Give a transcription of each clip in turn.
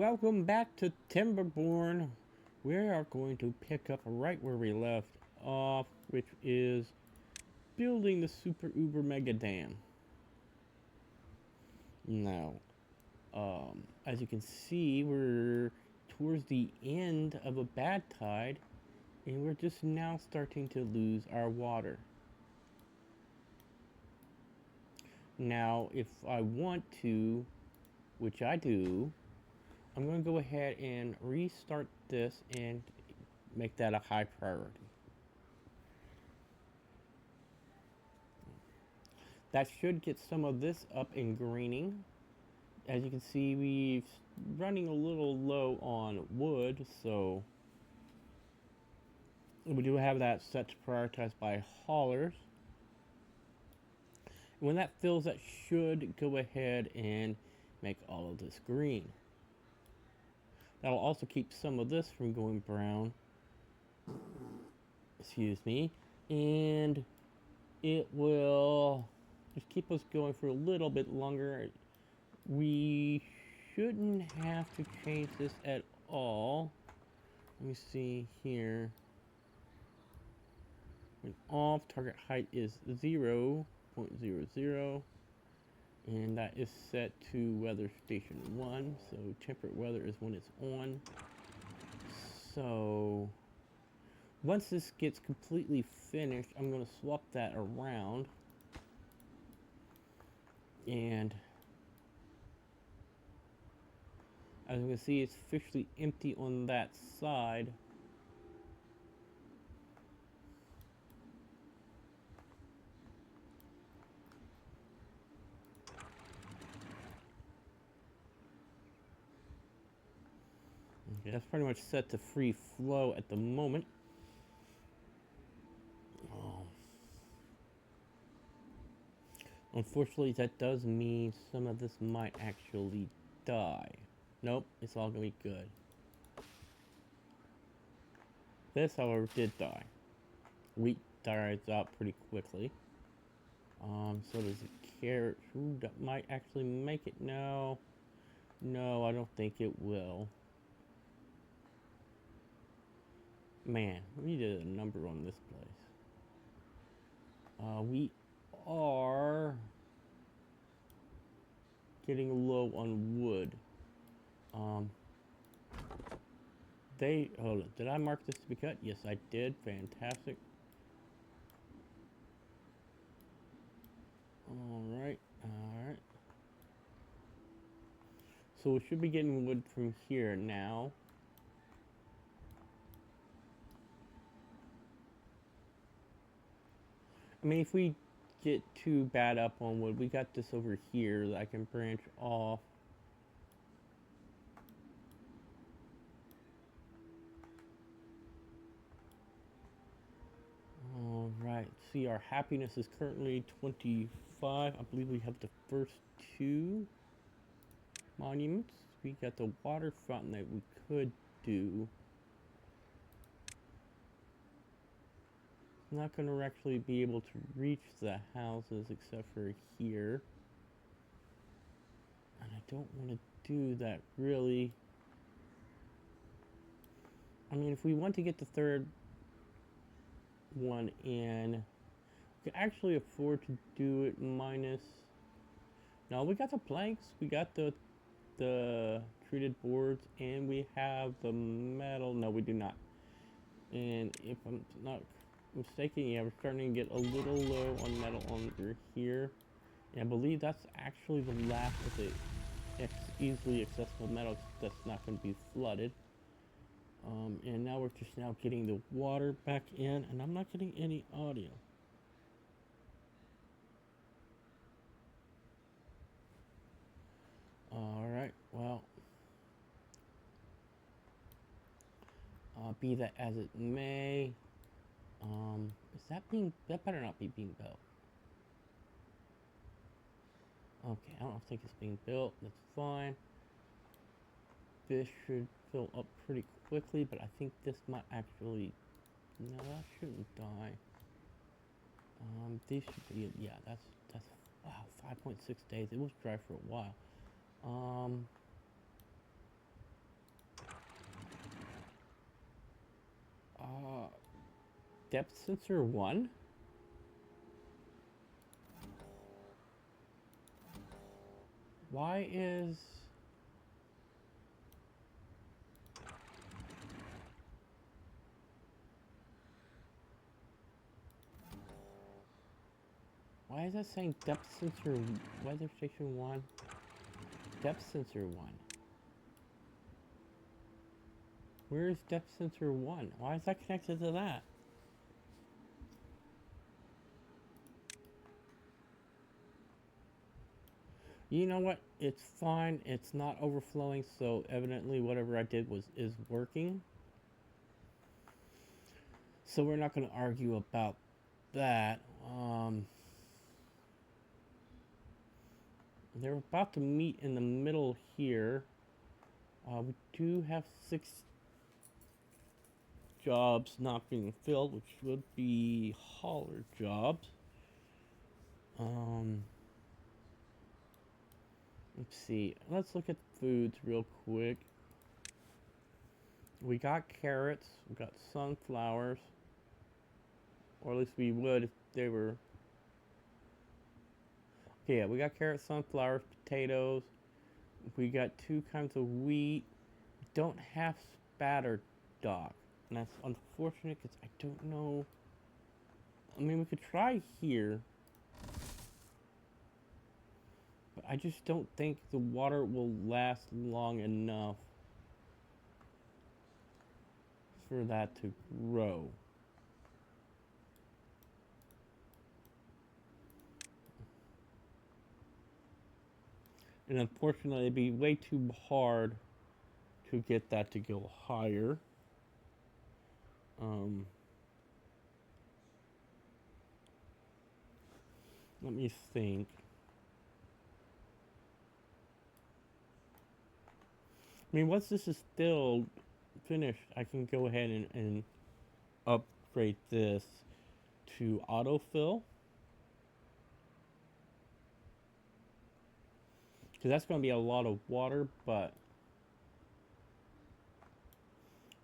welcome back to Timberborn. We are going to pick up right where we left off, which is building the Super Uber Mega Dam. Now, as you can see, we're towards the end of a bad tide, and we're just now starting to lose our water. Now, if I want to, which I do, I'm going to go ahead and restart this and make that a high priority. That should get some of this up and greening. As you can see, we're running a little low on wood, so we do have that set to prioritize by haulers. When that fills, that should go ahead and make all of this green. That'll also keep some of this from going brown. Excuse me. And it will just keep us going for a little bit longer. We shouldn't have to change this at all. Let me see here. When off, target height is 0.00. And that is set to weather station 1. So temperate weather is when it's on. So once this gets completely finished, I'm going to swap that around. And as you can see, it's officially empty on that side. Okay, that's pretty much set to free flow at the moment. Unfortunately, that does mean some of this might actually die. Nope, it's all gonna be good. This, however, did die. Wheat dies out pretty quickly. So does the carrot. Ooh, that might actually make it. No, I don't think it will. Man, we did a number on this place. We are getting low on wood. Hold on, did I mark this to be cut? Yes, I did. Fantastic. Alright. So we should be getting wood from here now. I mean, if we get too bad up on wood, we got this over here that I can branch off. Alright, see, our happiness is currently 25. I believe we have the first two monuments. We got the water fountain that we could do. Not going to actually be able to reach the houses except for here. And I don't want to do that really. I mean, if we want to get the third one in, we can actually afford to do it minus. No, we got the planks, we got the treated boards, and we have the metal. No, we do not. And if I'm not mistaken, yeah, we're starting to get a little low on metal under here. And I believe that's actually the last of the easily accessible metal that's not going to be flooded. And now we're just now getting the water back in, and I'm not getting any audio. Alright, well, be that as it may, that better not be being built. Okay, I don't think it's being built, that's fine. This should fill up pretty quickly, but I think this might actually, no, that shouldn't die. These should be, yeah, that's, wow, 5.6 days, it was dry for a while. depth sensor 1? Why is... Why is that saying depth sensor weather station 1? Depth sensor 1. Where is depth sensor 1? Why is that connected to that? You know what? It's fine. It's not overflowing, so evidently whatever I did is working. So we're not going to argue about that. They're about to meet in the middle here. We do have 6 jobs not being filled, which would be hauler jobs. Let's see. Let's look at foods real quick. We got carrots. We got sunflowers. Or at least we would if they were... Okay, yeah, we got carrots, sunflowers, potatoes. We got 2 kinds of wheat. We don't have spatter dock. And that's unfortunate because I don't know... I mean, we could try here. But I just don't think the water will last long enough for that to grow. And unfortunately, it'd be way too hard to get that to go higher. Let me think. I mean, once this is filled, finished, I can go ahead and upgrade this to autofill. Because that's going to be a lot of water, but...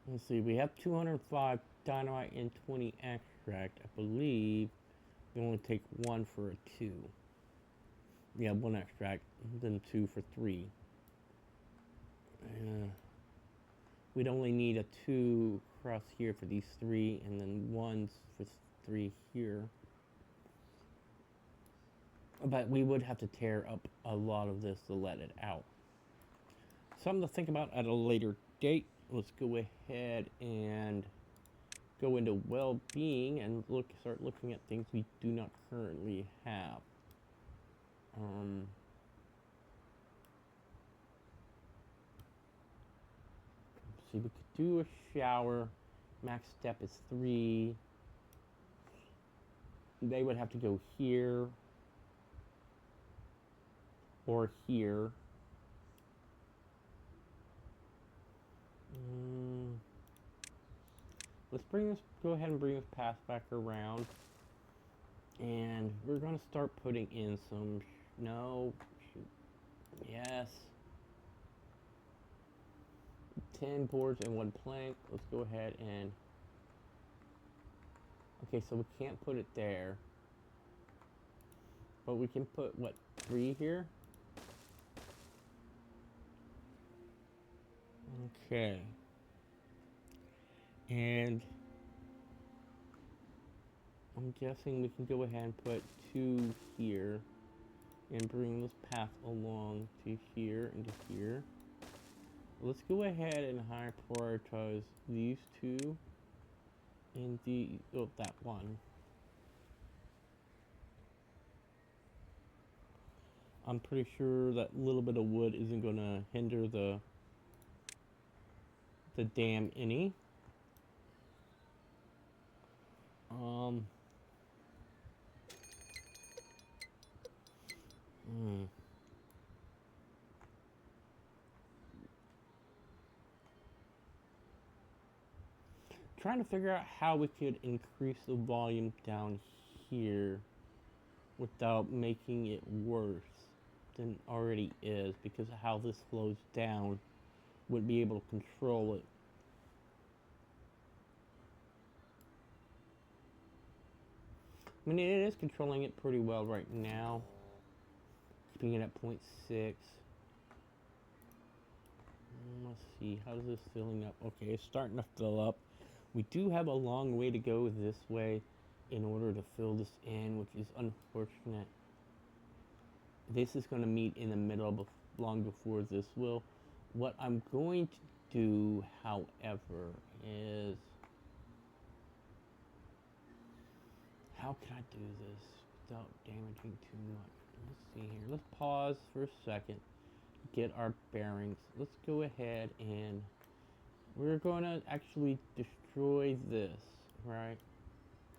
Let's see, we have 205 dynamite and 20 extract. I believe we only take 1 for a 2. Yeah, 1 extract, then 2 for 3. We'd only need a 2 across here for these 3, and then 1 for 3 here. But we would have to tear up a lot of this to let it out. Something to think about at a later date. Let's go ahead and go into well-being and start looking at things we do not currently have. Let's see, we could do a shower. Max step is 3. They would have to go here or here. Let's go ahead and bring this path back around. And we're going to start putting in some, yes. 10 boards and 1 plank. Let's go ahead and, okay, so we can't put it there. But we can put, 3 here? Okay. And I'm guessing we can go ahead and put 2 here and bring this path along to here and to here. Let's go ahead and high prioritize these 2 and that 1. I'm pretty sure that little bit of wood isn't going to hinder the dam any. Trying to figure out how we could increase the volume down here without making it worse than it already is, because of how this flows down. Wouldn't be able to control it. I mean, it is controlling it pretty well right now. Keeping it at 0.6. Let's see, how's this filling up? Okay, it's starting to fill up. We do have a long way to go this way in order to fill this in, which is unfortunate. This is going to meet in the middle long before this will. What I'm going to do, however, is... How can I do this without damaging too much? Let's see here. Let's pause for a second. Get our bearings. Let's go ahead and we're going to actually destroy this, right?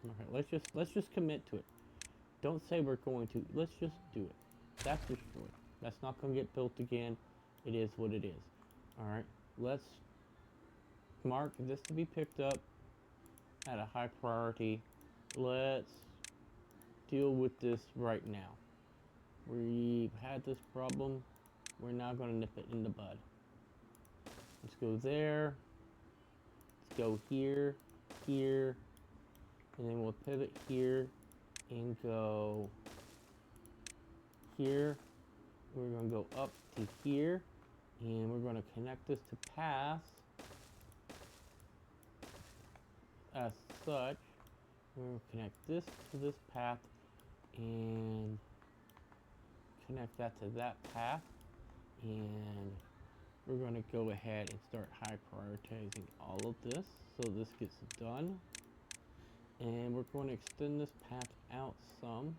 Okay, let's just commit to it. Don't say we're going to. Let's just do it. That's destroyed. That's not going to get built again. It is what it is. All right. Let's mark this to be picked up at a high priority. Let's deal with this right now. We've had this problem. We're now going to nip it in the bud. Let's go there. Let's go here, here, and then we'll pivot here and go here. We're going to go up to here, and we're going to connect this to paths as such. We're going to connect this to this path and connect that to that path, and we're going to go ahead and start high prioritizing all of this so this gets done. And we're going to extend this path out some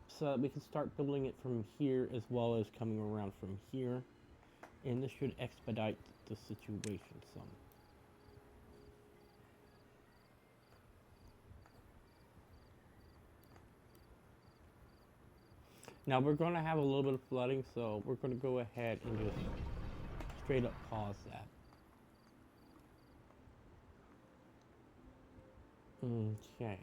so that we can start building it from here as well as coming around from here, and this should expedite the situation some. Now we're going to have a little bit of flooding, so we're going to go ahead and just straight up pause that. Okay.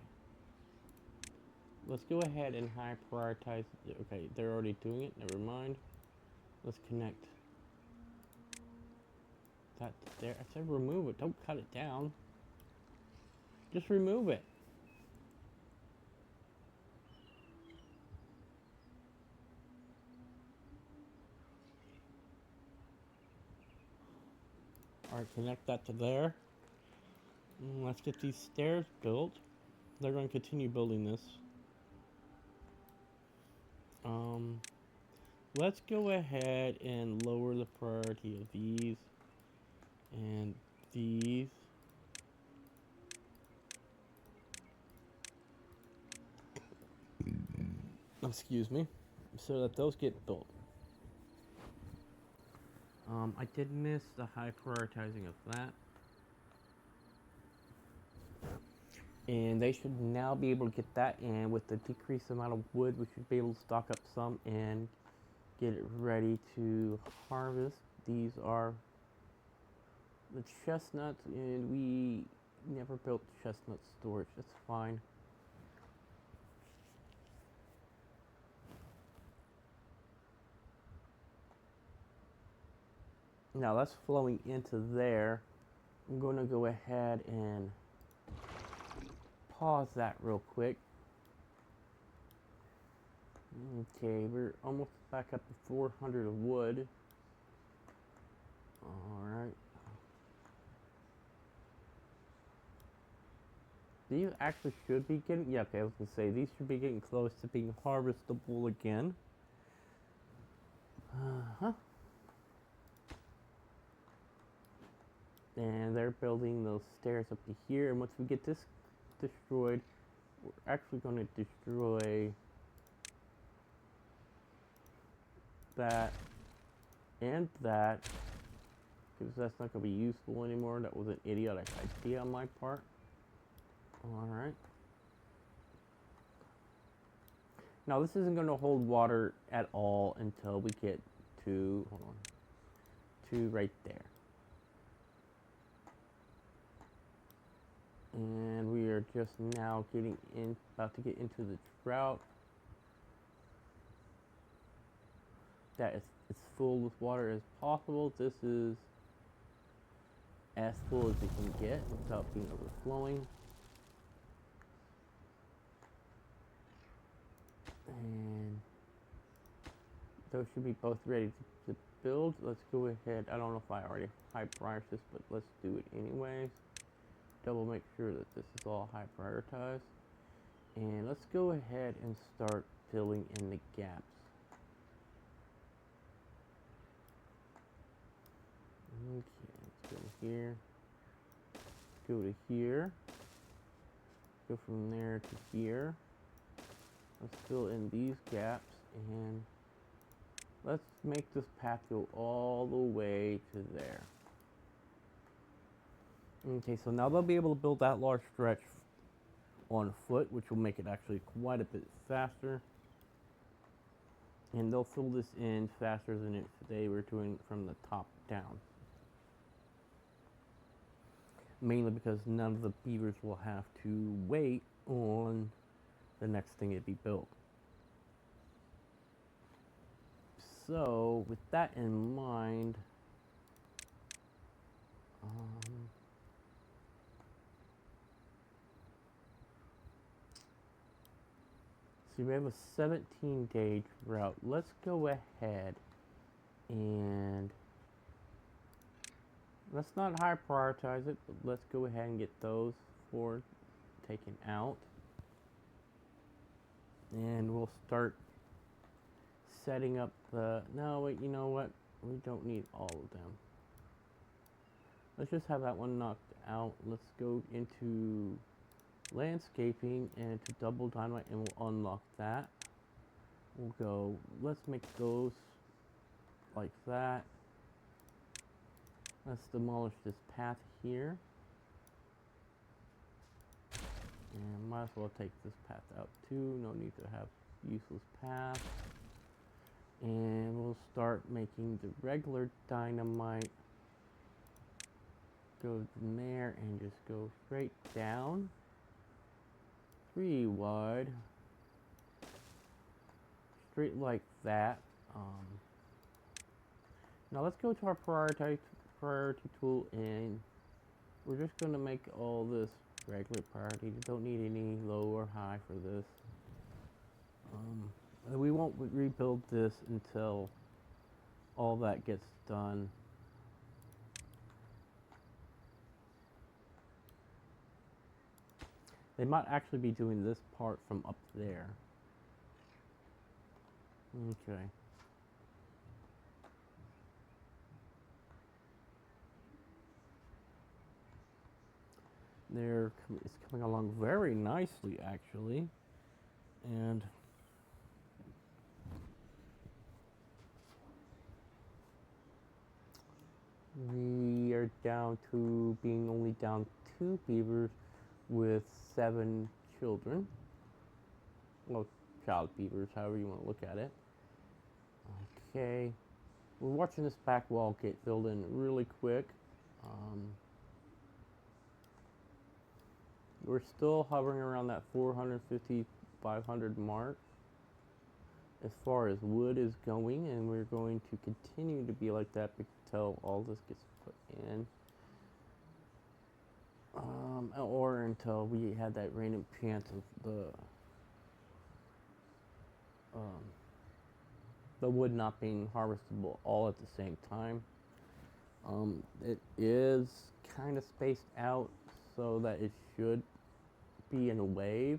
Let's go ahead and high prioritize. Okay, they're already doing it. Never mind. Let's connect that there. I said remove it. Don't cut it down. Just remove it. Alright, connect that to there. Let's get these stairs built. They're going to continue building this. Let's go ahead and lower the priority of these and these. Excuse me. So that those get built. I did miss the high prioritizing of that. And they should now be able to get that in with the decreased amount of wood. We should be able to stock up some and get it ready to harvest. These are the chestnuts, and we never built chestnut storage. That's fine. Now that's flowing into there. I'm going to go ahead and pause that real quick. Okay, we're almost back up to 400 of wood. Alright. These actually should be getting, yeah, okay, I was going to say, these should be getting close to being harvestable again. And they're building those stairs up to here, and once we get this destroyed, we're actually going to destroy that and that, because that's not going to be useful anymore. That was an idiotic idea on my part. Alright. Now this isn't going to hold water at all until we get to, hold on, to right there. And we are just now about to get into the drought. That is as full with water as possible. This is as full as it can get without being overflowing. And those should be both ready to build. Let's go ahead. I don't know if I already high prioritized this, but let's do it anyways. Double make sure that this is all high prioritized. And let's go ahead and start filling in the gaps. Okay, let's go here. Go to here. Go from there to here. Let's fill in these gaps and let's make this path go all the way to there. Okay, so now they'll be able to build that large stretch on foot, which will make it actually quite a bit faster. And they'll fill this in faster than if they were doing from the top down. Mainly because none of the beavers will have to wait on the next thing to be built. So, with that in mind, so we have a 17-day drought. Let's go ahead and let's not high prioritize it, but let's go ahead and get those four taken out. And we'll start setting up the, no wait, you know what? We don't need all of them. Let's just have that one knocked out. Let's go into landscaping and to double dynamite and we'll unlock that. We'll go, let's make those like that. Let's demolish this path here. And might as well take this path out too. No need to have useless paths. And we'll start making the regular dynamite. Go from there and just go straight down. 3 wide. Straight like that. Now let's go to our priority tool and we're just going to make all this regular priority. You don't need any low or high for this. We won't rebuild this until all that gets done. They might actually be doing this part from up there. Okay. It's coming along very nicely, actually. And we are down to being only down 2 beavers with 7 children. Well, child beavers, however you want to look at it. Okay. We're watching this back wall get filled in really quick. We're still hovering around that 450, 500 mark as far as wood is going, and we're going to continue to be like that until all this gets put in. Or until we had that random chance of the wood not being harvestable all at the same time. It is kind of spaced out so that it should be in a wave,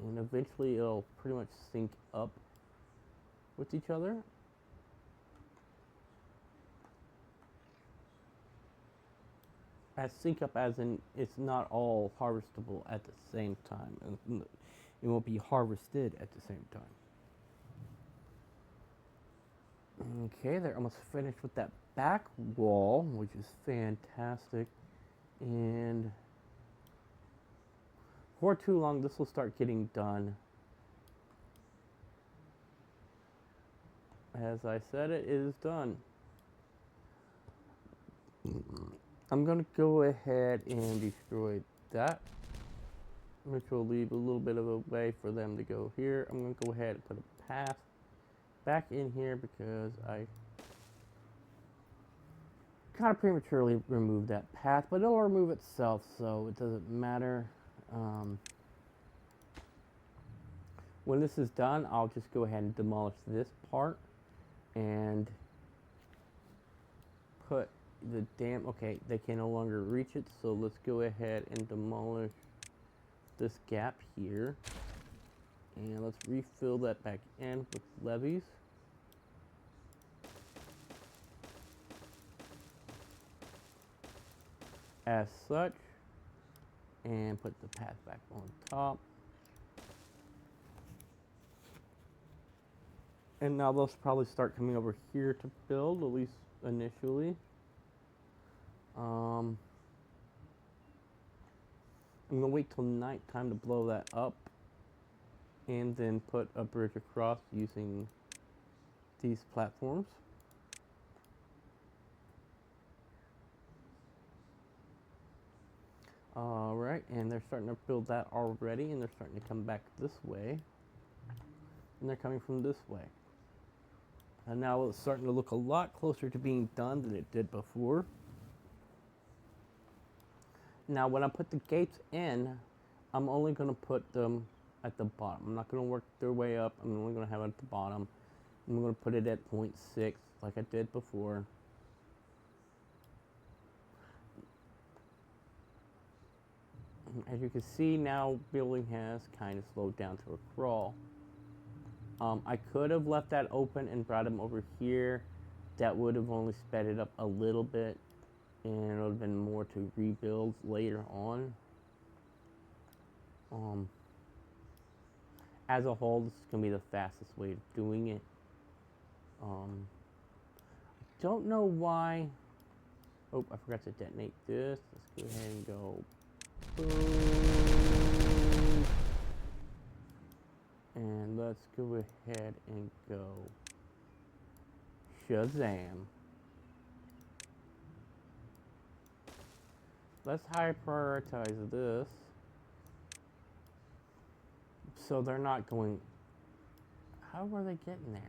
and eventually it'll pretty much sync up with each other. Sync up as in it's not all harvestable at the same time, and it won't be harvested at the same time. Okay, they're almost finished with that back wall, which is fantastic. And for too long, this will start getting done. As I said, it is done. I'm going to go ahead and destroy that, which will leave a little bit of a way for them to go here. I'm going to go ahead and put a path back in here because I kind of prematurely removed that path, but it'll remove itself, so it doesn't matter. When this is done, I'll just go ahead and demolish this part and put the dam. Okay, they can no longer reach it, so let's go ahead and demolish this gap here. And let's refill that back in with levees. As such, and put the path back on top. And now they'll probably start coming over here to build, at least initially. I'm gonna wait till nighttime to blow that up, and then put a bridge across using these platforms. Alright, and they're starting to build that already, and they're starting to come back this way. And they're coming from this way. And now it's starting to look a lot closer to being done than it did before. Now when I put the gates in, I'm only going to put them at the bottom. I'm not going to work their way up. I'm only going to have it at the bottom. I'm going to put it at 0.6 like I did before. As you can see now, building has kind of slowed down to a crawl. I could have left that open and brought him over here. That would have only sped it up a little bit, and it would have been more to rebuild later on. As a whole, this is going to be the fastest way of doing it. I don't know why. Oh, I forgot to detonate this. Let's go ahead and go. Boom. And let's go ahead and go Shazam. Let's high prioritize this so they're not going. How are they getting there?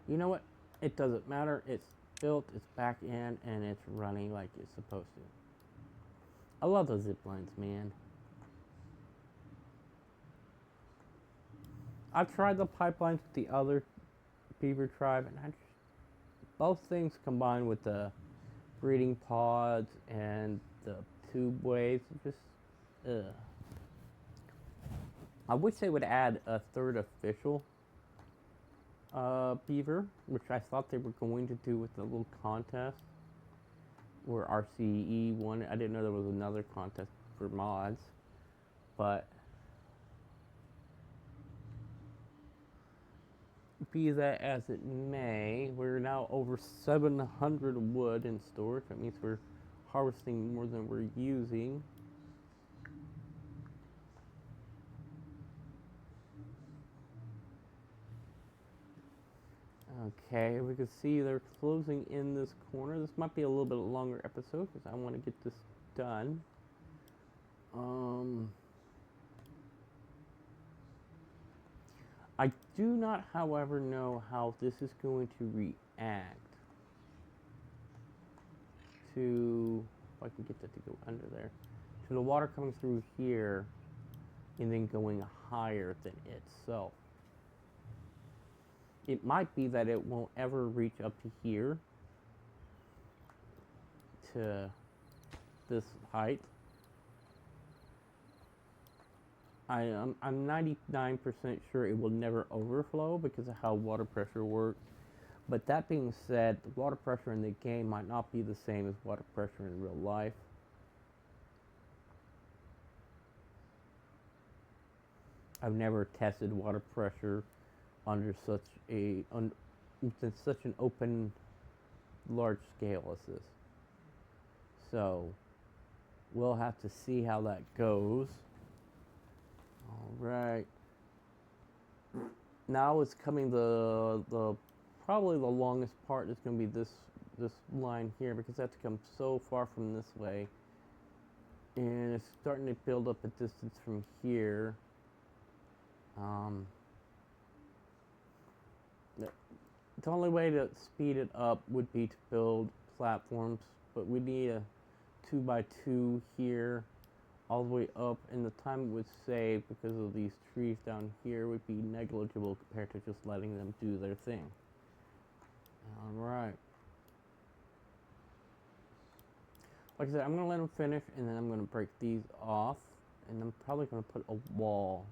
You know what? It doesn't matter. It's built, it's back in, and it's running like it's supposed to. I love those zip lines, man. I've tried the pipelines with the other beaver tribe, and both things combined with the breeding pods and the tube ways, just I wish they would add a third official beaver, which I thought they were going to do with the little contest where RCE won. I didn't know there was another contest for mods, but be that as it may, we're now over 700 wood in storage. That means we're harvesting more than we're using. Okay, we can see they're closing in this corner. This might be a little bit longer episode because I want to get this done. I do not, however, know how this is going to react to, if I can get that to go under there, to the water coming through here and then going higher than itself. It might be that it won't ever reach up to here, to this height. I'm 99% sure it will never overflow because of how water pressure works. But that being said, the water pressure in the game might not be the same as water pressure in real life. I've never tested water pressure under such a such an open, large scale as this. So we'll have to see how that goes. All right. Now it's coming the probably the longest part is going to be this line here because that's come so far from this way, and it's starting to build up a distance from here. The only way to speed it up would be to build platforms, but we need a 2x2 here all the way up, and the time it would save because of these trees down here would be negligible compared to just letting them do their thing. Alright. Like I said, I'm going to let them finish, and then I'm going to break these off, and I'm probably going to put a wall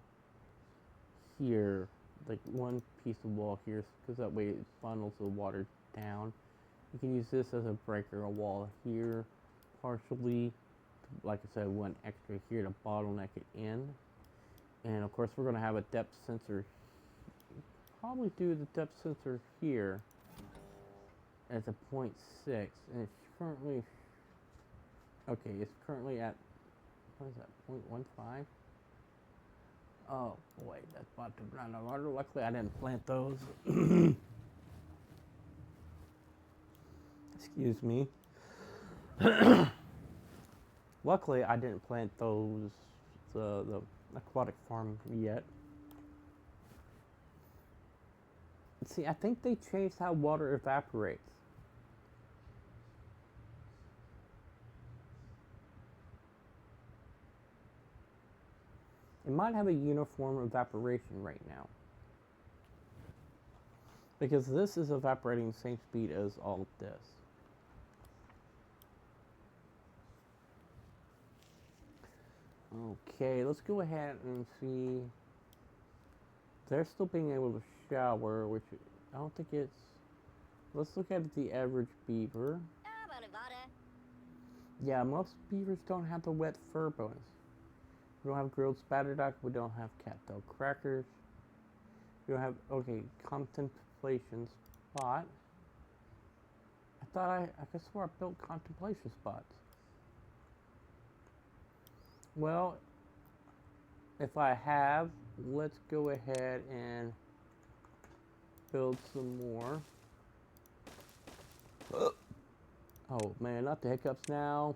here, like one piece of wall here, because that way it funnels the water down. You can use this as a breaker, a wall here, partially. Like I said, one extra here to bottleneck it in. And of course, we're going to have a depth sensor. Probably do the depth sensor here as a 0.6, and it's currently, okay, it's currently at, what is that, 0.15? Oh boy, that's about to run out of water. Luckily, I didn't plant those. Excuse me. Luckily, I didn't plant those, the aquatic farm yet. See, I think they changed how water evaporates. It might have a uniform evaporation right now, because this is evaporating the same speed as all of this. Okay, let's go ahead and see. They're still being able to shower, which I don't think it's... Let's look at the average beaver. Yeah, most beavers don't have the wet fur bonus. We don't have grilled spatter duck. We don't have cattail crackers. We don't have, okay, contemplation spot. I could swear I built contemplation spots. Well, if I have, let's go ahead and build some more. Oh man, not the hiccups now.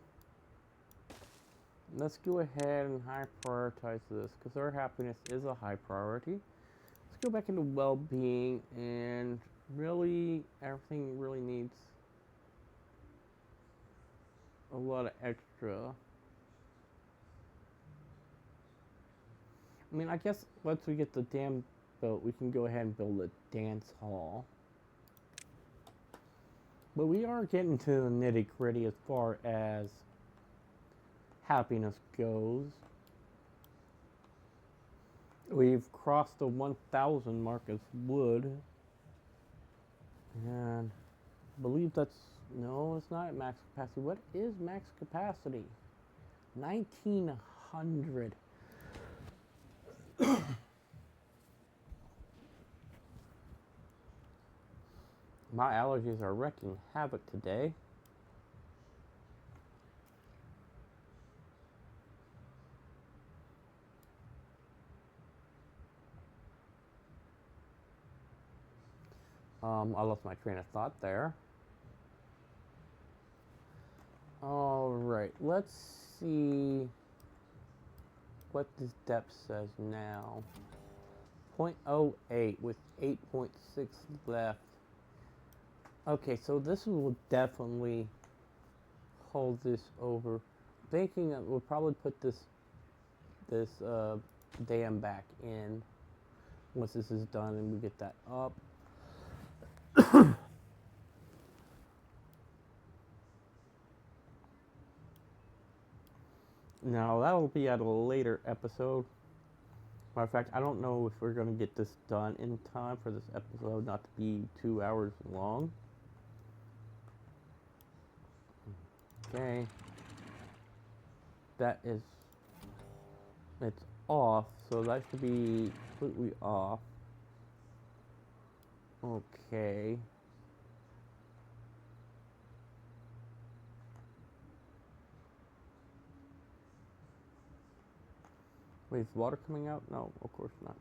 Let's go ahead and high prioritize this, because our happiness is a high priority. Let's go back into well-being, and really, everything really needs a lot of extra. I mean, I guess once we get the dam built, we can go ahead and build a dance hall. But we are getting to the nitty-gritty as far as happiness goes. We've crossed the 1,000 mark as wood. And I believe that's... No, it's not at max capacity. What is max capacity? 1,900. My allergies are wreaking havoc today. I lost my train of thought there. Alright, let's see what this depth says now. 0.08 with 8.6 left. Okay, so this will definitely hold this over. Thinking that we'll probably put this dam back in once this is done and we get that up. Now that will be at a later episode. Matter of fact, I don't know if we're going to get this done in time for this episode not to be 2 hours long. Okay. That is... It's off, so that should be completely off. Okay. Wait, is water coming out? No, of course not.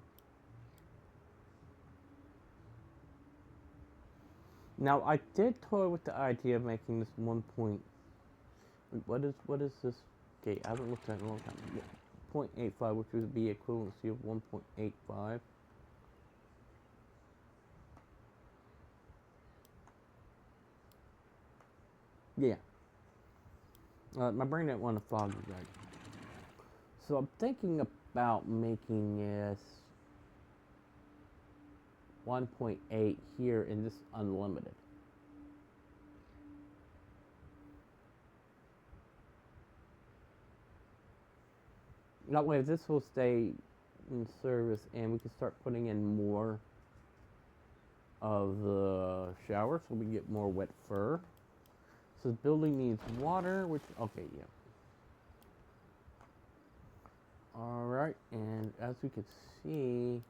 Now, I did toy with the idea of making this 1 point... What is this? Okay, I haven't looked at it in a long time. 0.85, which would be equivalency of 1.85. Yeah. My brain didn't want to fog you guys. So I'm thinking about making this 1.8 here and this unlimited. That way this will stay in service and we can start putting in more of the shower so we get more wet fur. So the building needs water, which, okay, yeah. Alright, and as we can see,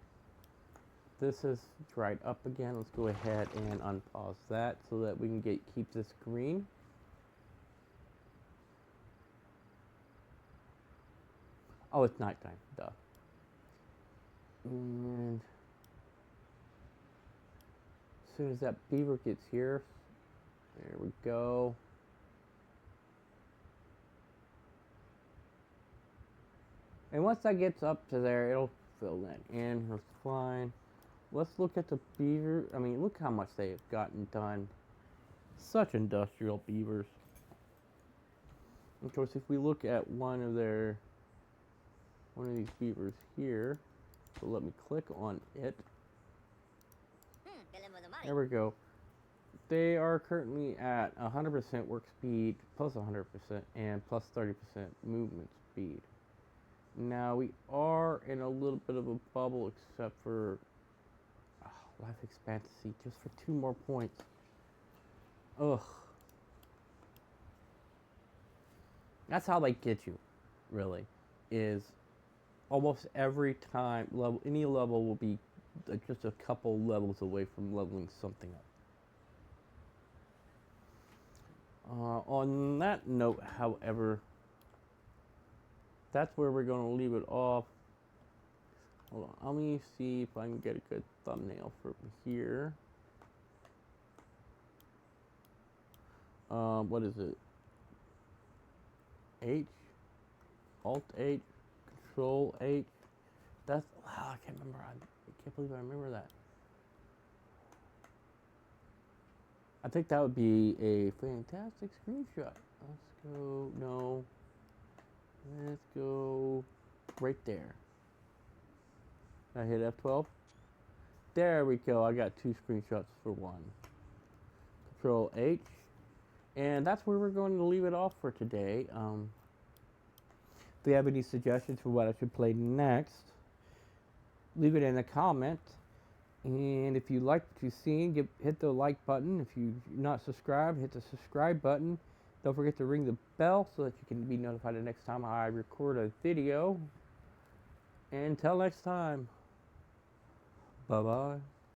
this is dried up again. Let's go ahead and unpause that so that we can keep this green. Oh, it's nighttime, duh. And as soon as that beaver gets here, there we go. And once that gets up to there, it'll fill that in. That's fine. Let's look at the beaver. I mean, look how much they have gotten done. Such industrial beavers. Of course, if we look at one of these beavers here, so let me click on it. There we go. They are currently at 100% work speed, plus 100%, and plus 30% movement speed. Now we are in a little bit of a bubble, except for life expectancy, just for 2 more points. Ugh. That's how they get you, really, is almost every time, any level will be just a couple levels away from leveling something up. On that note, however, that's where we're going to leave it off. Hold on, let me see if I can get a good thumbnail from here. What is it? H, Alt H, Control H. That's, wow, I can't remember. I can't believe I remember that. I think that would be a fantastic screenshot. Let's go, no. Let's go right there. I hit F12. There we go. I got 2 screenshots for 1. Control H. And that's where we're going to leave it off for today. If you have any suggestions for what I should play next, leave it in a comment. And if you like what you've seen, hit the like button. If you're not subscribed, hit the subscribe button. Don't forget to ring the bell so that you can be notified the next time I record a video. And until next time, bye-bye.